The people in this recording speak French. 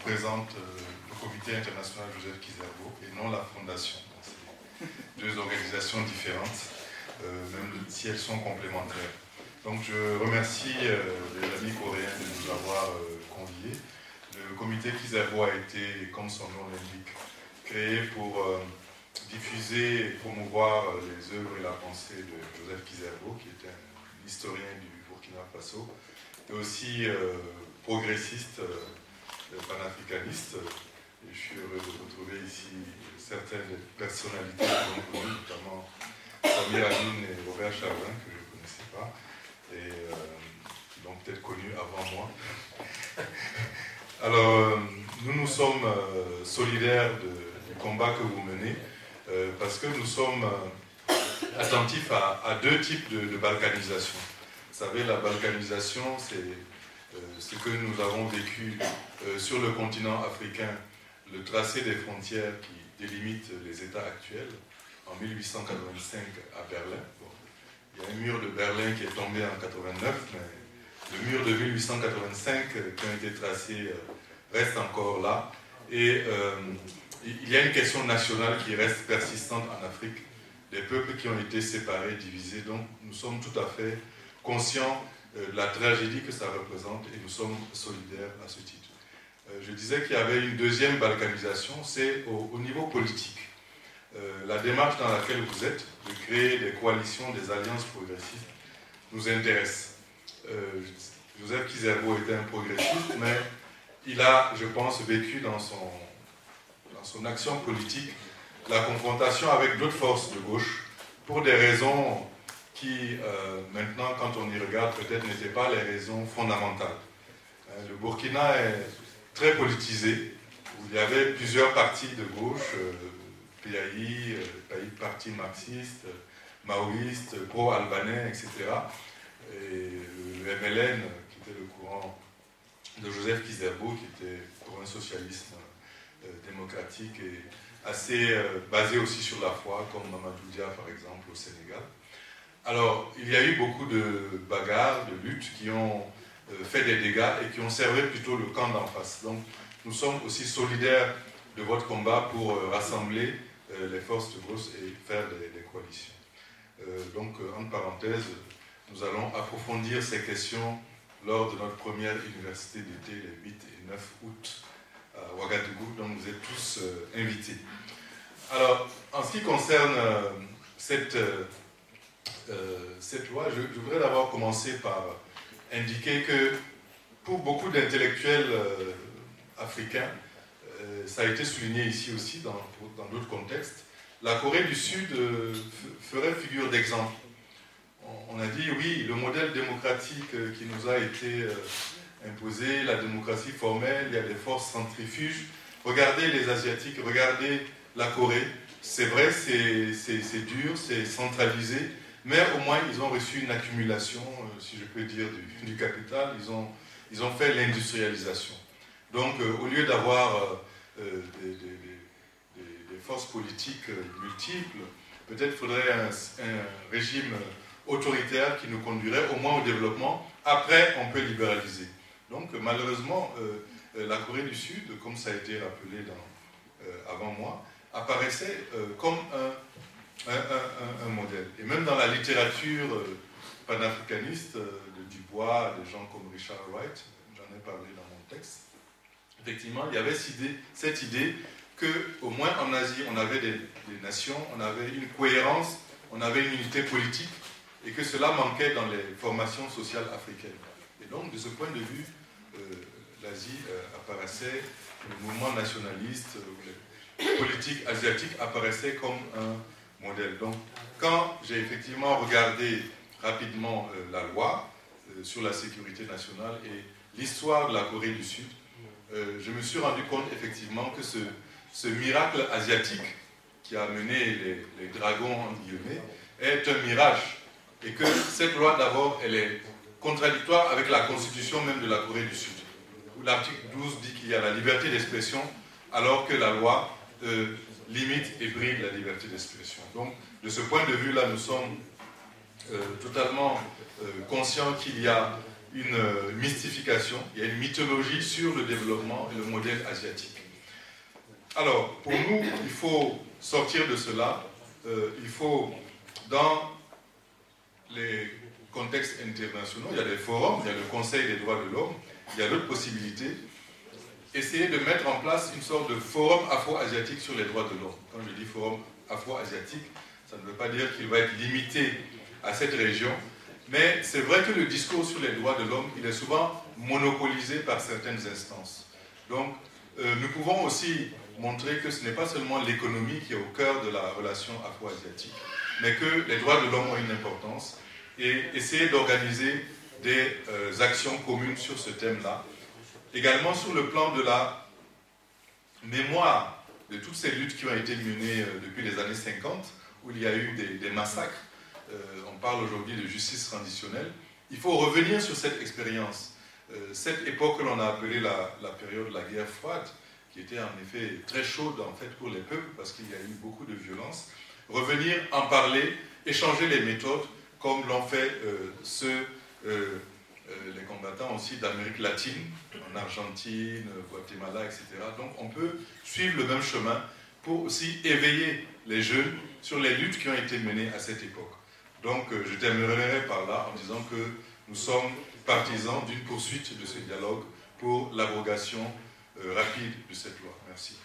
représente le Comité international Joseph Kizerbo et non la Fondation. C'est deux organisations différentes, même si elles sont complémentaires. Donc je remercie les amis coréens de nous avoir conviés. Le Comité Kizerbo a été, comme son nom l'indique, créé pour diffuser et promouvoir les œuvres et la pensée de Joseph Kizerbo, qui était un historien du Burkina Faso, et aussi progressiste, panafricaniste. Et je suis heureux de retrouver ici certaines personnalités que l'on connaît, notamment Samir Amin et Robert Chardin, que je ne connaissais pas, et qui l'ont peut-être connu avant moi. Alors, nous sommes solidaires du combat que vous menez, parce que nous sommes attentifs à deux types de balkanisation. Vous savez, la balkanisation, c'est ce que nous avons vécu sur le continent africain, le tracé des frontières qui délimitent les États actuels, en 1885 à Berlin. Bon, il y a un mur de Berlin qui est tombé en 89, mais le mur de 1885 qui a été tracé reste encore là. Et il y a une question nationale qui reste persistante en Afrique, des peuples qui ont été séparés, divisés. Donc nous sommes tout à fait conscients de la tragédie que ça représente et nous sommes solidaires à ce titre. Je disais qu'il y avait une deuxième balkanisation, c'est au niveau politique. La démarche dans laquelle vous êtes, de créer des coalitions, des alliances progressistes, nous intéresse. Joseph Kizerbo était un progressiste, mais il a, je pense, vécu dans son action politique la confrontation avec d'autres forces de gauche pour des raisons qui, maintenant, quand on y regarde, peut-être n'étaient pas les raisons fondamentales. Le Burkina est très politisé, où il y avait plusieurs partis de gauche, PAI, parti marxiste, maoïste, pro-albanais, etc. Et le MLN, qui était le courant de Joseph Kizerbo, qui était pour un socialisme démocratique et assez basé aussi sur la foi, comme Mamadou Dia, par exemple, au Sénégal. Alors, il y a eu beaucoup de bagarres, de luttes qui ont fait des dégâts et qui ont servi plutôt le camp d'en face. Donc, nous sommes aussi solidaires de votre combat pour rassembler les forces de gauche et faire des coalitions. Donc, entre parenthèses, nous allons approfondir ces questions lors de notre première université d'été, les 8 et 9 août à Ouagadougou, donc vous êtes tous invités. Alors, en ce qui concerne cette loi, je voudrais d'abord commencer par indiquer que pour beaucoup d'intellectuels africains, ça a été souligné ici aussi dans d'autres contextes, la Corée du Sud ferait figure d'exemple. On a dit, oui, le modèle démocratique qui nous a été imposé, la démocratie formelle, il y a des forces centrifuges. Regardez les Asiatiques, regardez la Corée. C'est vrai, c'est dur, c'est centralisé, mais au moins ils ont reçu une accumulation, si je peux dire, du capital. Ils ont fait l'industrialisation. Donc, au lieu d'avoir des forces politiques multiples, peut-être faudrait un régime autoritaire qui nous conduirait au moins au développement. Après, on peut libéraliser. Donc, malheureusement, la Corée du Sud, comme ça a été rappelé avant moi, apparaissait comme un modèle. Et même dans la littérature panafricaniste, de Dubois, des gens comme Richard Wright, j'en ai parlé dans mon texte, effectivement, il y avait cette idée qu'au moins en Asie, on avait des nations, on avait une cohérence, on avait une unité politique, et que cela manquait dans les formations sociales africaines. Et donc, de ce point de vue, l'Asie apparaissait, le mouvement nationaliste, les politiques asiatiques apparaissaient comme un modèle. Donc, quand j'ai effectivement regardé rapidement la loi sur la sécurité nationale et l'histoire de la Corée du Sud, je me suis rendu compte effectivement que ce miracle asiatique qui a mené les dragons, entre guillemets, est un mirage. Et que cette loi, d'abord, elle est contradictoire avec la constitution même de la Corée du Sud, où l'article 12 dit qu'il y a la liberté d'expression, alors que la loi limite et bride la liberté d'expression. Donc, de ce point de vue-là, nous sommes totalement conscients qu'il y a une mystification, il y a une mythologie sur le développement et le modèle asiatique. Alors, pour nous, il faut sortir de cela. Il faut, dans les contextes internationaux, il y a des forums, il y a le Conseil des droits de l'homme, il y a d'autres possibilités. Essayer de mettre en place une sorte de forum afro-asiatique sur les droits de l'homme. Quand je dis forum afro-asiatique, ça ne veut pas dire qu'il va être limité à cette région, mais c'est vrai que le discours sur les droits de l'homme, il est souvent monopolisé par certaines instances. Donc, nous pouvons aussi montrer que ce n'est pas seulement l'économie qui est au cœur de la relation afro-asiatique, mais que les droits de l'homme ont une importance, et essayer d'organiser des actions communes sur ce thème-là. Également sur le plan de la mémoire de toutes ces luttes qui ont été menées depuis les années 50, où il y a eu des massacres. On parle aujourd'hui de justice transitionnelle. Il faut revenir sur cette expérience. Cette époque que l'on a appelée la période de la guerre froide, qui était en effet très chaude en fait pour les peuples, parce qu'il y a eu beaucoup de violence. Revenir, en parler, échanger les méthodes, comme l'ont fait les combattants aussi d'Amérique latine, en Argentine, Guatemala, etc. Donc on peut suivre le même chemin pour aussi éveiller les jeunes sur les luttes qui ont été menées à cette époque. Donc je terminerai par là en disant que nous sommes partisans d'une poursuite de ce dialogue pour l'abrogation rapide de cette loi. Merci.